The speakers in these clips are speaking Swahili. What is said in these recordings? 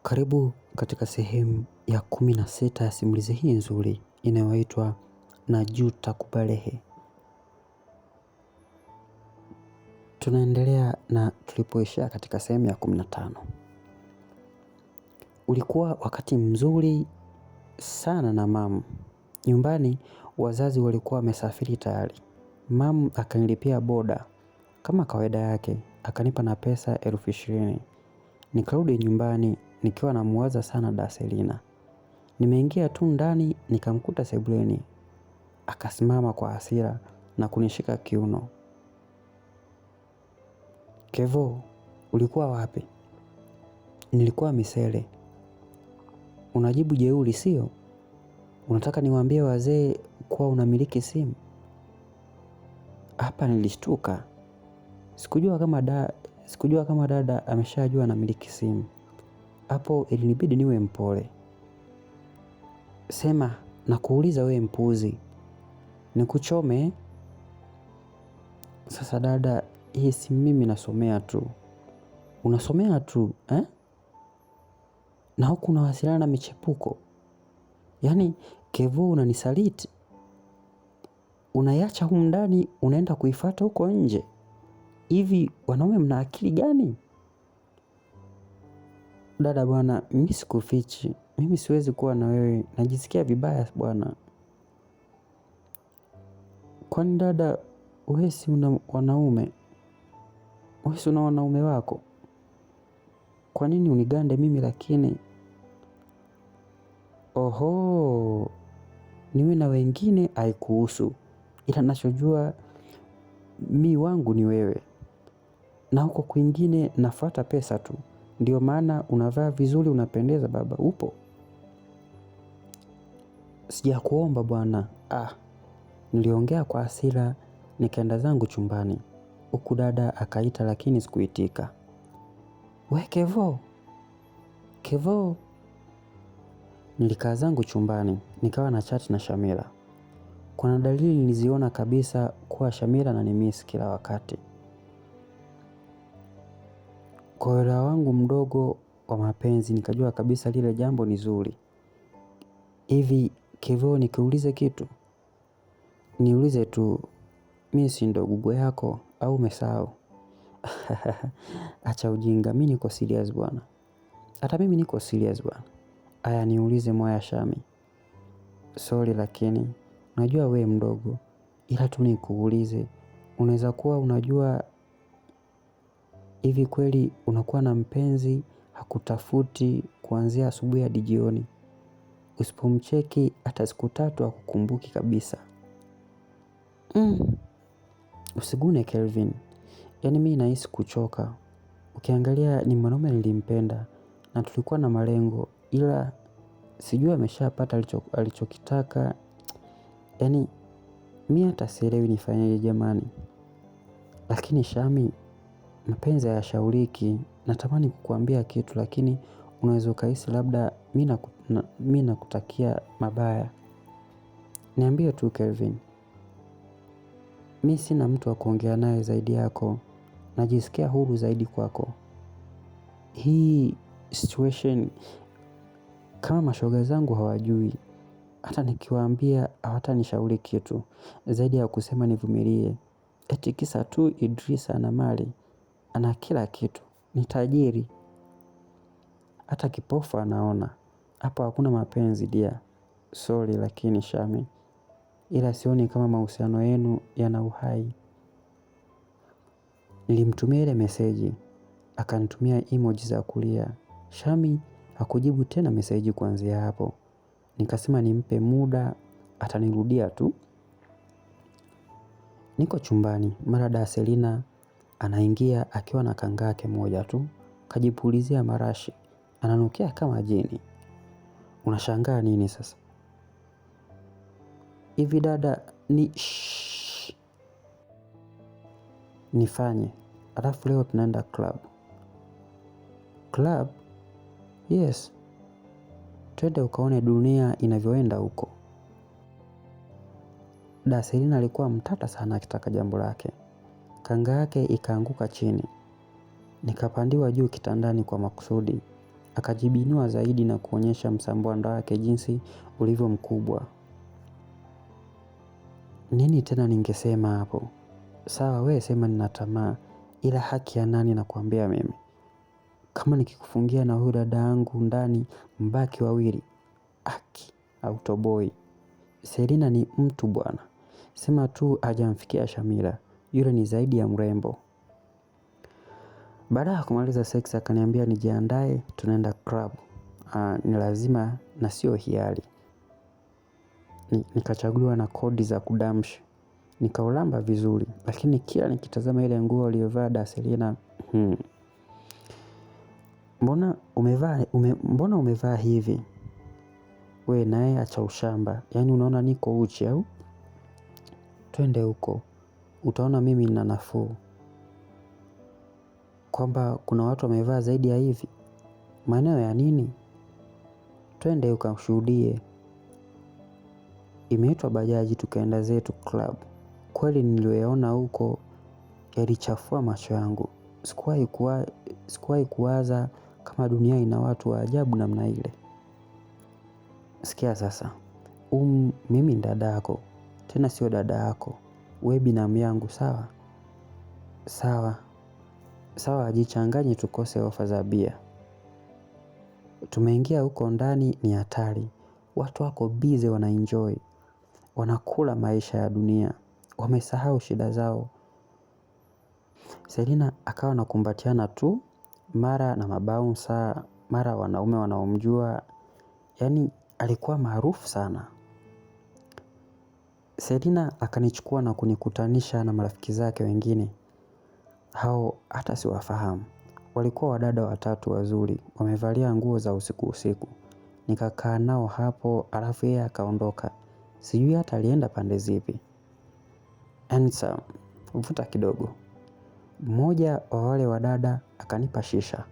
Karibu katika sehemu ya 16 ya simulizi hii nzuri inayoitwa Najuta Kubalehe. Tunaendelea na tulipoishia katika sehemu ya 15. Ulikuwa wakati mzuri sana na mamu. Nyumbani wazazi walikuwa wamesafiri tayari. Mamu akanilipia boda. Kama kawaida yake, akanipa na pesa 20,000. Nikarudi nyumbani nikiwa namuwaza sana Daselina. Nimeingia tu ndani nikamkuta sebuleni. Akasimama kwa hasira na kunishika kiuno. Kevo, ulikuwa wapi? Nilikuwa misele. Unajibu jeuri sio? Unataka niwaambie wazee kuwa unamiliki simu? Hapa nilishtuka. Sikujua kama dada ameshajua namiliki simu. Hapo ilinibidi niwe mpole. Sema, nakuuliza we mpuzi. Nikuchome? Sasa dada, hii si mimi nasomea tu. Unasomea tu, eh? Na huku unawasiliana na michepuko. Yaani, Kevo unanisaliti. Unaiacha humu ndani, unaenda kuifuata huko nje. Hivi, wanaume mna akili gani? Dada bwana, mimi sikufichi. Mimi siwezi kuwa na wewe. Najisikia vibaya bwana. Kwani dada, wewe si una wanaume? Wewe si una wanaume wako? Kwa nini unigande mimi lakini? Oho, niwe na wengine haikuhusu. Ila nachojua mi wangu ni wewe. Na huko kwingine nafuata pesa tu. Ndio maana unavaa vizuri, unapendeza baba, upo. Sijakuomba bwana. Niliongea kwa hasira, nikaenda zangu chumbani. Huku dada akaita lakini sikuitika. We Kevo, Kevo. Nilikaa zangu chumbani, nikawa na chat na Shamira. Kuna dalili niliziona kabisa kuwa Shamira ananimiss kila wakati. Kwa uelewa wangu mdogo wa mapenzi nikajua kabisa lile jambo ni zuri. Hivi Kevo, nikiulize kitu? Niulize tu, mimi si ndo gugu yako au umesahau? Acha ujinga, mimi niko serious bwana. Hata mimi niko serious bwana. Aya, niulize Moya Shami. Sorry lakini unajua we mdogo, ila tu nikuulize, unaweza kuwa unajua hivi kweli unakuwa na mpenzi hakutafuti kuanzia asubuhi hadi jioni? Usipomcheki hata siku 3 hakukumbuki kabisa. Usigune Kelvin. Yaani mimi nahisi kuchoka. Ukiangalia ni mwanaume nilimpenda na tulikuwa na malengo, ila sijui ameshapata alichokitaka. Yaani mimi hata sielewi nifanyaje jamani. Lakini Shami, mapenzi hayashauriki. Natamani kukuambia kitu lakini unaweza ukahisi labda mimi nakutakia mabaya. Niambie tu Kelvin. Mimi sina mtu wa kuongea naye zaidi yako. Najisikia huru zaidi kwako. Hii situation kama mashoga zangu hawajui. Hata nikiwaambia hawatanishauri kitu zaidi ya kusema nivumilie. Eti kisa tu Idrisa ana mali. Ana kila kitu. Ni tajiri. Hata kipofu anaona. Hapo hakuna mapenzi dia. Sorry lakini Shami, ila sioni kama mahusiano yenu yana uhai. Nilimtumia ile meseji. Akanitumia emoji za kulia. Shami hakujibu tena meseji kuanzia hapo. Nikasema nimpe muda, atanirudia tu. Niko chumbani, mara Daselina anaingia akiwa na kangake moja tu. Kajipulizia marashi, ananukia kama jini. Unashangaa nini sasa? Hivi dada nifanye, alafu leo tunaenda club. Club? Yes. Twende ukaone dunia inavyoenda huko. Daselina alikuwa mtata sana akitaka jambo lake. Kanga yake ikaanguka chini. Nikapandiwa juu kitandani kwa makusudi. akajibinua zaidi na kuonyesha msambwanda wake jinsi ulivyo mkubwa. Nini tena ningesema hapo? Sawa, wewe sema nina tamaa, ila haki ya nani nakuambia mimi? Kama nikikufungia na huyu dada yangu ndani mbaki wawili, haki hautoboi. Selina ni mtu bwana. Sema tu hajamfikia Shamila. Yule ni zaidi ya mrembo. Baada ya kumaliza sex akaniambia nijiandae tunaenda club. Ni lazima na sio hiari. Nikachaguliwa na kodi za kudamshi. Nikaulamba vizuri, lakini kila nikitazama ile nguo aliyovaa da Selina, mbona umevaa hivi? We naye acha ushamba. Yaani unaona niko uchi au? Twende huko. Utaona mimi nina nafuu. Kwamba kuna watu wamevaa zaidi ya hivi. Maeneo ya nini? Twende ukashuhudie. Imeitwa bajaji tukaenda zetu club. Kweli niliyoyaona huko yalichafua macho yangu. Sikuwahi kuwaza kama dunia ina watu wa ajabu namna ile. Sikia sasa. Mimi ni dada yako. Tena sio dada yako. We binamu yangu, sawa? Sawa, ajichanganye tukose ofa za bia. Tumeingia huko ndani ni hatari. Watu wako busy wanaenjoy. Wanakula maisha ya dunia. Wamesahau shida zao. Selina akawa anakumbatiana tu, mara na mabouncer, mara wanaume wanaomjua. Yaani alikuwa maarufu sana. Selina akanichukua na kunikutanisha na marafiki zake wengine. Hao hata siwafahamu. Walikuwa wadada watatu wazuri, wamevalia nguo za usiku. Nikakaa nao hapo, alafu yeye akaondoka. Sijui hata alienda pande zipi. Handsome, vuta kidogo. Mmoja wa wale wadada akanipa shisha.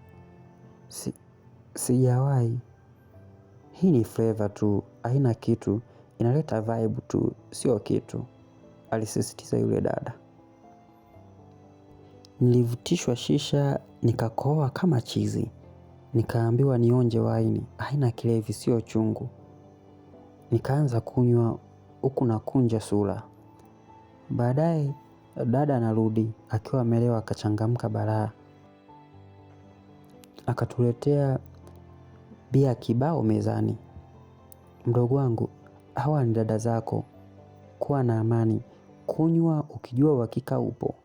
Sijawahi. Hii ni flavor tu, haina kitu, inaleta vibe tu, sio kitu, alisisitiza yule dada. Nilivutishwa shisha, nikakohoa kama chizi. Nikaambiwa nionje waini, haina kilevi, sio chungu. Nikaanza kunywa huku nakunja sura. Baadaye dada anarudi akiwa amelewa akachangamka balaa. Akatuletea bia kibao mezani. Mdogo wangu, hawa ni dada zako. Kuwa na amani. Kunywa ukijua uhakika upo.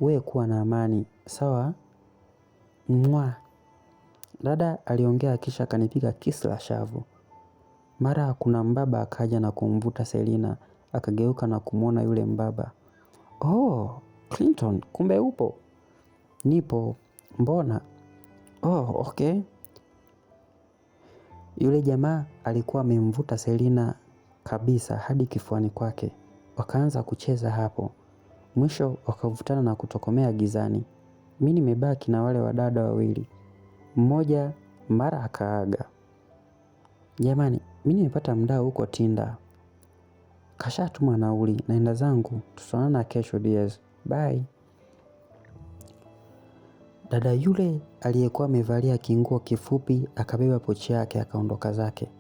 We kuwa na amani. Sawa? Mwa. Dada aliongea kisha akanipiga kiss la shavu. Mara kuna mbaba akaja na kumvuta Selina. Akageuka na kumuona yule mbaba. Oh, Clinton, kumbe upo? Nipo, mbona? Oh, okay. Yule jamaa alikuwa amemvuta Selina kabisa hadi kifuani kwake. Wakaanza kucheza hapo. Mwisho wakavutana na kutokomea gizani. Mimi nimebaki na wale wadada wawili. Mmoja mara akaaga. Jamani, mimi nimepata mdau huko Tinder. Kashatuma nauli, naenda zangu. Tutaonana kesho dears. Bye. Dada yule aliyekuwa amevalia kinguo kifupi akabeba pochi yake akaondoka zake.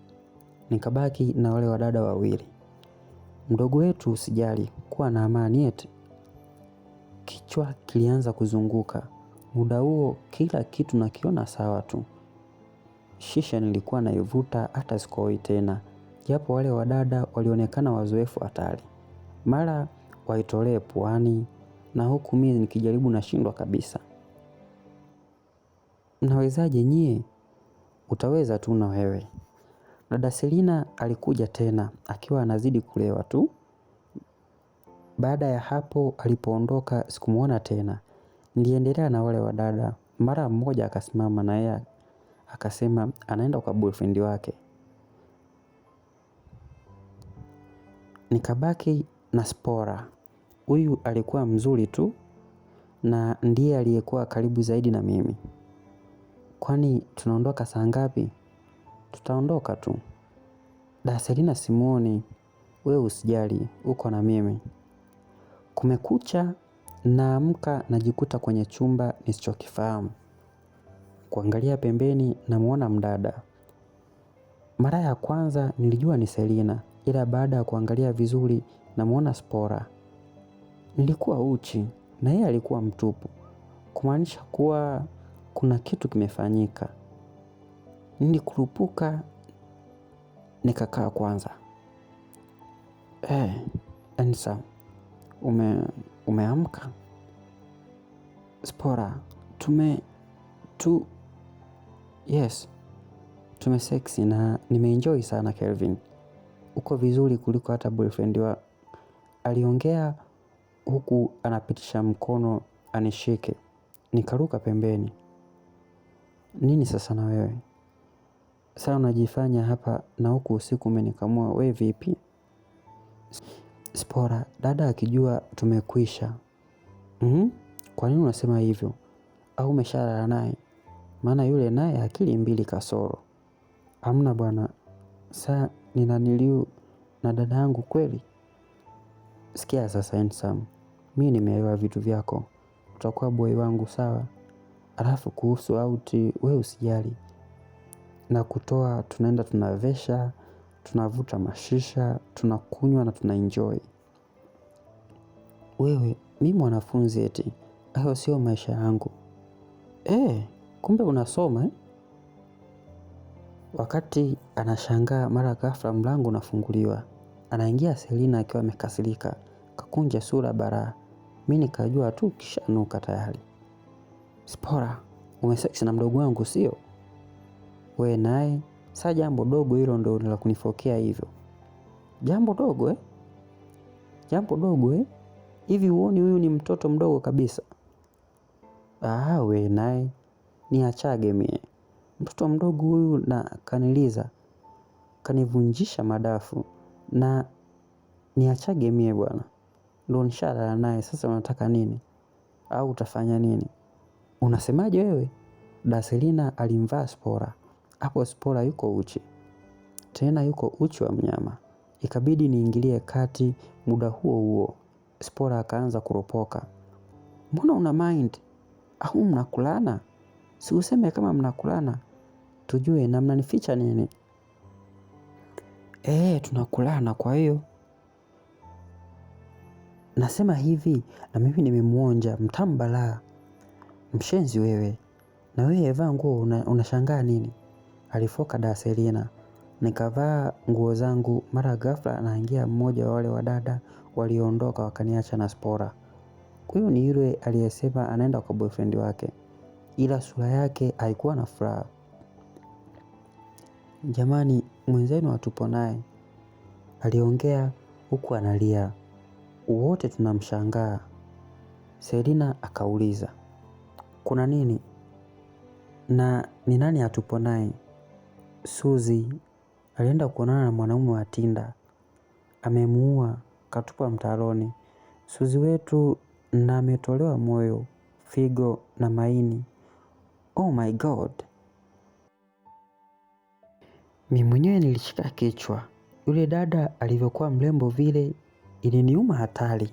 Nikabaki na wale wadada wawili. Mdogo wetu usijali, kuwa na amani eti. Kichwa kilianza kuzunguka. Muda huo kila kitu nakiona sawa tu. Shisha nilikuwa naivuta hata sikoi tena. Japo wale wadada walionekana wazoefu hatari. Mara waitolee puani na huku mimi nikijaribu nashindwa kabisa. Mnawezaje nyie? Utaweza tu na wewe. Dada Selina alikuja tena akiwa anazidi kulewa tu. Baada ya hapo alipoondoka sikumuona tena. Niliendelea na wale wadada. Mara mmoja akasimama na yeye akasema anaenda kwa boyfriend wake. Nikabaki na Spora. Huyu alikuwa mzuri tu na ndiye aliyekuwa karibu zaidi na mimi. Kwani tunaondoka saa ngapi? Tutaondoka tu. Da Selina simuoni, wewe usijali, uko na mimi. Kumekucha naamka najikuta kwenye chumba nisichokifahamu. Kuangalia pembeni namuona mdada. Mara ya kwanza nilijua ni Selina, ila baada ya kuangalia vizuri namuona Spora. Nilikuwa uchi na yeye alikuwa mtupu, kumaanisha kuwa kuna kitu kimefanyika. Nilikurupuka nikakaa kwanza. Ensa, umeamka? Spora, yes, tumeseksi na nimeenjoy sana Kelvin. Uko vizuri kuliko hata boyfriend wa. Aliongea huku anapitisha mkono anishike. Nikaruka pembeni. Nini sasa na wewe? Sasa unajifanya hapa na huku usiku umenikamua, wewe vipi? Spora, dada akijua tumekwisha. Kwa nini unasema hivyo? Au umeshalala naye? Maana yule naye akili mbili kasoro. Hamna bwana. Saa ninaniliu na dada yangu kweli? Sikia sasa handsome. Mimi nimeelewa vitu vyako. Utakuwa boy wangu sawa? Alafu kuhusu auti wewe usijali. Na kutoa tunaenda tunavesha, tunavuta mashisha, tunakunywa na tunaenjoy. Wewe, mimi mwanafunzi eti. Hayo sio maisha yangu. Kumbe unasoma. Wakati anashangaa mara ghafla mlango unafunguliwa. Anaingia Selina akiwa amekasirika. Kakunja sura bara. Mimi nikajua tu kishanuka tayari. Spora, umeseksi na mdogo wangu sio? We naye, saa jambo dogo hilo ndo la kunifokea hivyo. Jambo dogo Jambo dogo hivi huoni huyu ni mtoto mdogo kabisa? We naye, niachage mie. Mtoto mdogo huyu na kaniliza, kanivunjisha madafu na niachage mie bwana. Ndo nishalala naye, sasa unataka nini? Au utafanya nini? Unasemaje wewe? Selina alimvaa Spora. Hapo Spora yuko uchi. Tena yuko uchi wa mnyama. Ikabidi niingilie kati. Muda huo huo Spora akaanza kuropoka. Mbona una mind? Au mnakulana? Si useme kama mnakulana tujue, na mnanificha nini? Tunakulana kwa hiyo. Nasema hivi, na mimi nimemuonja mtambala. Mshenzi wewe. Na wewe vaa nguo unashangaa nini? Alifoka Selina. Nikavaa nguo zangu, mara ghafla anaingia mmoja wa wale wadada waliondoka wakaniacha na Spora. Huyu ni yule aliyesema anaenda kwa boyfriend wake. Ila sura yake haikuwa na furaha. Jamani, mwenzenu hatupo naye. Aliongea huku analia. Wote tunamshangaa. Selina akauliza, kuna nini? Na ni nani hatupo naye? Suzi alienda kuonana na mwanaume wa Tinda. Amemuua, katupa mtaroni. Suzi wetu na ametolewa moyo, figo na maini. Oh my God. Mimi mwenyewe nilishika kichwa. Yule dada alivyokuwa mrembo vile iliniuma hatari.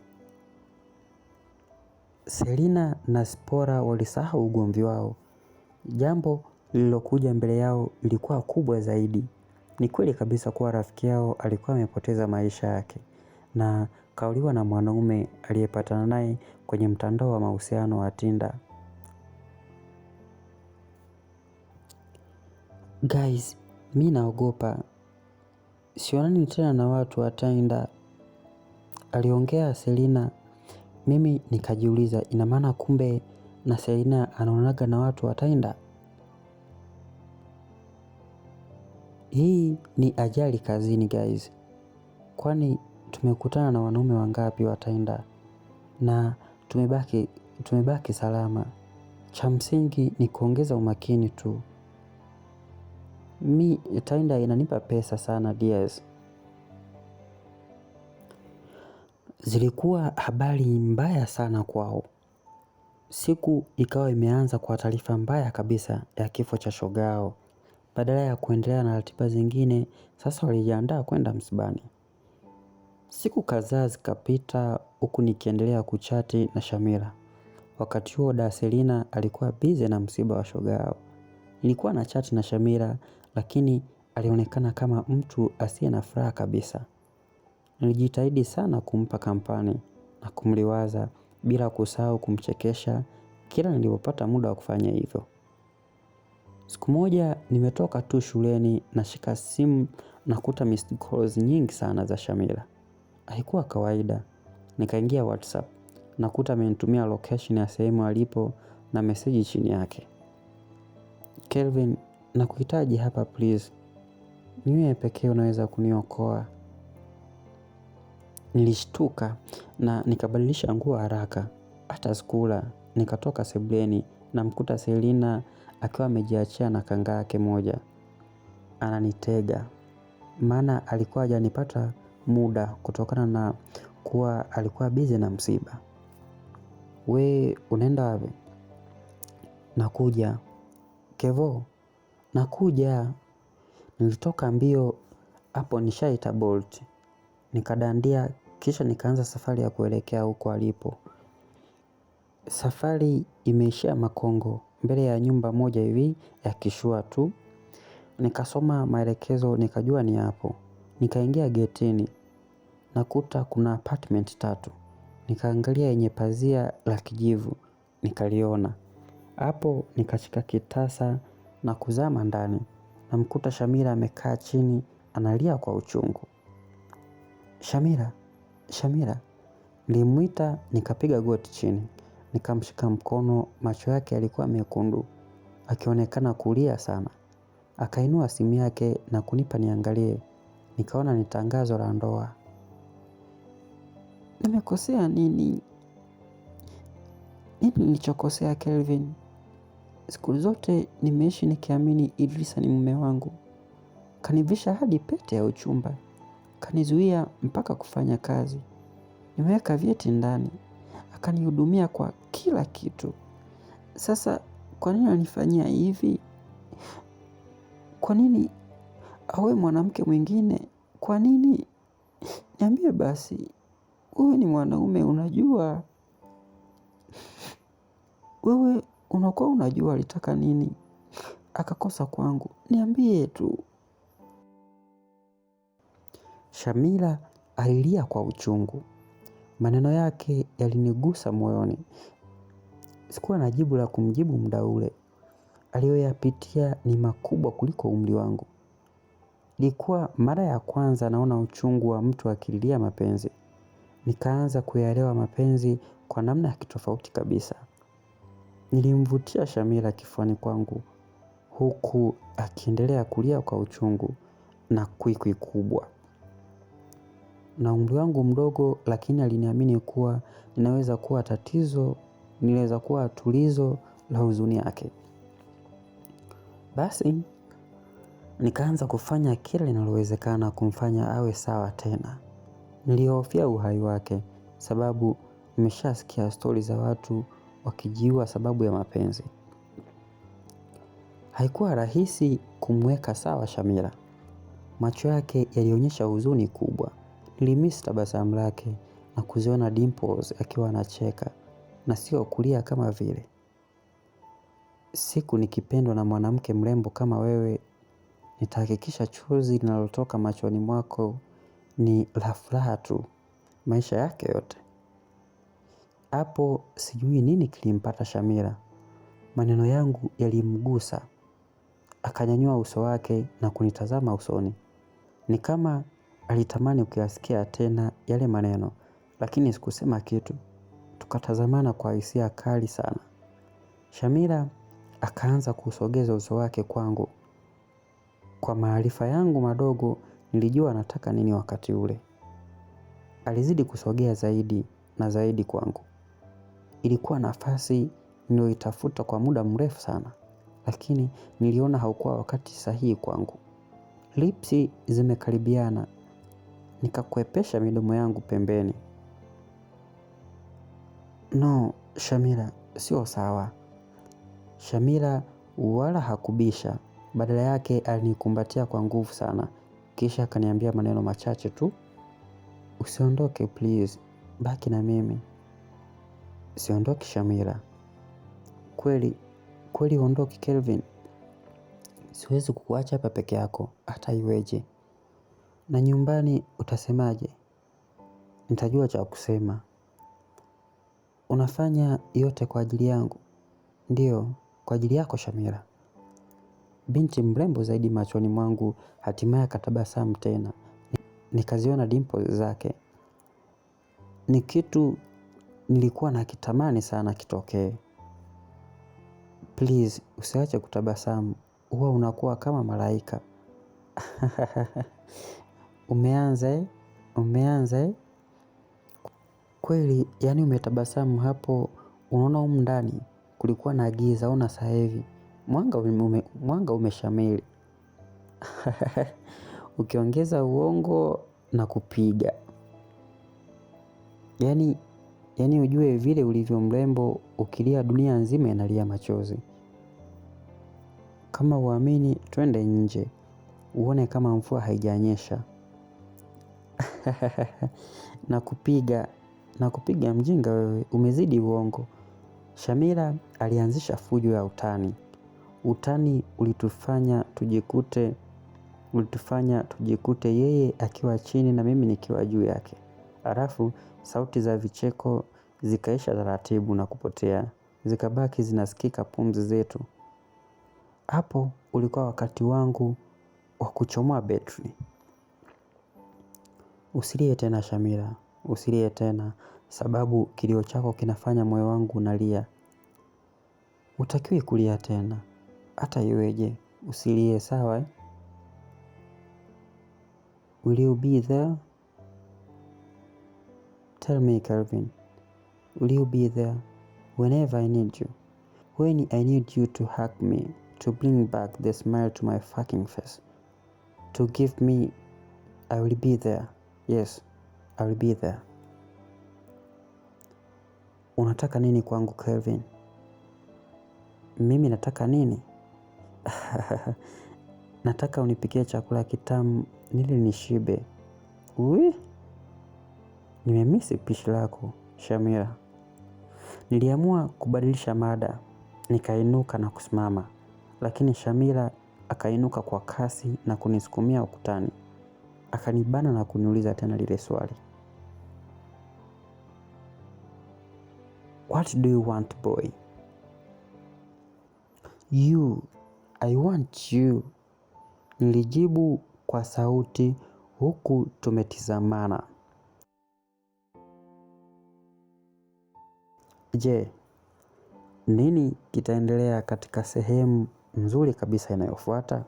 Selina na Spora walisahau ugomvi wao. Jambo lililokuja mbele yao ilikuwa kubwa zaidi. Ni kweli kabisa kuwa rafiki yao alikuwa amepoteza maisha yake na kauliwa na mwanaume aliyepatana naye kwenye mtandao wa mahusiano wa Tinda. Guys, mimi naogopa. Sionani tena na watu wa Tinda. Aliongea Selina. Mimi nikajiuliza, ina maana kumbe na Selina anaonaga na watu wa Tinda? Hii ni ajali kazini guys. Kwani tumekutana na wanaume wangapi wa Tinda na tumebaki salama. Cha msingi ni kuongeza umakini tu. Tinda inanipa pesa sana dears. Zilikuwa habari mbaya sana kwao. Siku ikawa imeanza kwa taarifa mbaya kabisa ya kifo cha shogao. Badala ya kuendelea na ratiba zingine, sasa walijiandaa kwenda msibani. Siku kadhaa zikapita huku nikiendelea kuchati na Shamira. Wakati huo Selina alikuwa busy na msiba wa shogao. Nilikuwa na chat na Shamira, lakini alionekana kama mtu asiye na furaha kabisa. Nilijitahidi sana kumpa kampani na kumliwaza bila kusahau kumchekesha kila nilipopata muda wa kufanya hivyo. Siku moja nimetoka tu shuleni nashika simu nakuta missed calls nyingi sana za Shamira. Haikuwa kawaida. Nikaingia WhatsApp nakuta amenitumia location ya sehemu alipo na message chini yake. Kelvin, nakuhitaji hapa please. Ni wewe pekee unaweza kuniokoa. Nilishtuka na nikabadilisha nguo haraka. Hata sikula, nikatoka sebuleni namkuta Selina akiwa amejiachia na kanga yake moja. Ananitega. Maana alikuwa hajanipata muda kutokana na kuwa alikuwa busy na msiba. We, unaenda wapi? Nakuja. Kevo, nakuja. Nilitoka mbio hapo nishaita Bolt. Nikadandia kisha nikaanza safari ya kuelekea huko alipo. Safari imeishia Makongo, mbele ya nyumba moja hivi ya kishua tu. Nikasoma maelekezo nikajua ni hapo. Nikaingia getini nakuta kuna apartment 3. Nikaangalia yenye pazia la kijivu, nikaliona. Hapo nikashika kitasa na kuzama ndani. Namkuta Shamira amekaa chini analia kwa uchungu. Shamira, Shamira. Nilimuita nikapiga goti chini. Nikamshika mkono, macho yake yalikuwa mekundu. Akionekana kulia sana. Akainua simu yake na kunipa niangalie. Nikaona ni tangazo la ndoa. Nimekosea nini? Nini nilichokosea Kelvin? Siku zote nimeishi nikiamini Idrisa ni mume wangu. Kanivisha hadi pete ya uchumba. Kanizuia mpaka kufanya kazi. Nimeweka vyeti ndani. Akanihudumia kwa kila kitu. Sasa kwa nini ananifanyia hivi? Kwa nini awe mwanamke mwingine? Kwa nini? Niambie basi. Wewe ni mwanaume unajua. Wewe unakuwa unajua alitaka nini. Akakosa kwangu. Niambie tu. Shamira alilia kwa uchungu. Maneno yake yalinigusa moyoni. Sikuwa na jibu la kumjibu muda ule. Aliyoyapitia ni makubwa kuliko umri wangu. Ilikuwa mara ya kwanza naona uchungu wa mtu akililia mapenzi. Nikaanza kuyaelewa mapenzi kwa namna ya kitofauti kabisa. Nilimvutia Shamira kifuani kwangu. Huku akiendelea kulia kwa uchungu na kwikwi kubwa. Na umri wangu mdogo lakini aliniamini kuwa ninaweza kuwa tatizo, ninaweza kuwa tulizo la huzuni yake. Basi, nikaanza kufanya kile linalowezekana kumfanya awe sawa tena. Nilihofia uhai wake sababu nimeshasikia stori za watu wakijiua sababu ya mapenzi. Haikuwa rahisi kumweka sawa Shamira. Macho yake yalionyesha huzuni kubwa. Nilimiss tabasamu lake na kuziona dimples akiwa anacheka na sio kulia kama vile. Siku nikipendwa na mwanamke mrembo kama wewe, nitahakikisha chozi linalotoka machoni mwako ni la furaha tu maisha yake yote. Hapo sijui nini kilimpata Shamira. Maneno yangu yalimgusa. Akanyanyua uso wake na kunitazama usoni. Ni kama alitamani kuyasikia tena yale maneno, lakini sikusema kitu. Tukatazamana kwa hisia kali sana. Shamira akaanza kusogeza uso wake kwangu. Kwa maarifa yangu madogo nilijua anataka nini wakati ule. Alizidi kusogea zaidi na zaidi kwangu. Ilikuwa nafasi niliyoitafuta kwa muda mrefu sana, lakini niliona haukuwa wakati sahihi kwangu. Lipsi zimekaribiana. Nikakwepesha midomo yangu pembeni. No, Shamira, sio sawa. Shamira wala hakubisha. Badala yake alinikumbatia kwa nguvu sana. Kisha akaniambia maneno machache tu. Usiondoke please, baki na mimi. Siondoki Shamira. Kweli, kweli huondoki Kelvin. Siwezi kukuacha hapa peke yako, hata iweje. Na nyumbani utasemaje? Nitajua cha kusema. Unafanya yote kwa ajili yangu. Ndiyo, kwa ajili yako Shamira. Binti mrembo zaidi machoni mwangu hatimaye akatabasamu tena. Nikaziona dimples zake. Ni kitu nilikuwa nakitamani sana kitokee. Please, usiache kutabasamu. Huwa unakuwa kama malaika. Umeanza. Kweli, yaani umetabasamu hapo, unaona humu ndani kulikuwa na giza, ona sasa hivi mwanga umeshamili. Ukiongeza uongo na kupiga. Yaani ujue vile ulivyo mrembo, ukilia dunia nzima inalia machozi. Kama huamini, twende nje. Uone kama mvua haijanyesha. Nakupiga mjinga wewe, umezidi uongo. Shamira alianzisha fujo ya utani. Utani ulitufanya tujikute yeye akiwa chini na mimi nikiwa juu yake. Halafu sauti za vicheko zikaisha taratibu na kupotea. Zikabaki zinasikika pumzi zetu. Hapo ulikuwa wakati wangu wa kuchomoa betri. Usilie tena Shamira, usilie tena, sababu kilio chako kinafanya moyo wangu unalia. Hutakiwi kulia tena, hata iweje, usilie sawa. Will you be there? Tell me Kelvin, will you be there whenever I need you? When I need you to hug me, to bring back the smile to my fucking face, to give me, I will be there. Yes, I will be there. Unataka nini kwangu Kelvin? Mimi nataka nini? Nataka unipikie chakula kitamu nili nishibe. Nimemisi pishi lako Shamira. Niliamua kubadilisha mada. Nikainuka na kusimama. Lakini Shamira akainuka kwa kasi na kunisukumia ukutani. Akanibana na kuniuliza tena lile swali. What do you want, boy? You, I want you. Nilijibu kwa sauti huku tumetizamana. Je, nini kitaendelea katika sehemu nzuri kabisa inayofuata?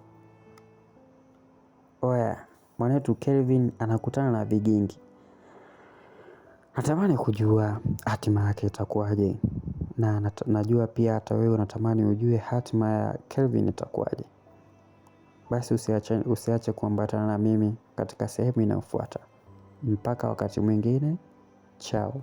Oya, mwanetu Kelvin anakutana na vigingi. Natamani kujua hatima yake itakuwaje. Na najua pia hata wewe unatamani ujue hatima ya Kelvin itakuwaje. Basi usiache kuambatana na mimi katika sehemu inayofuata. Mpaka wakati mwingine, chao.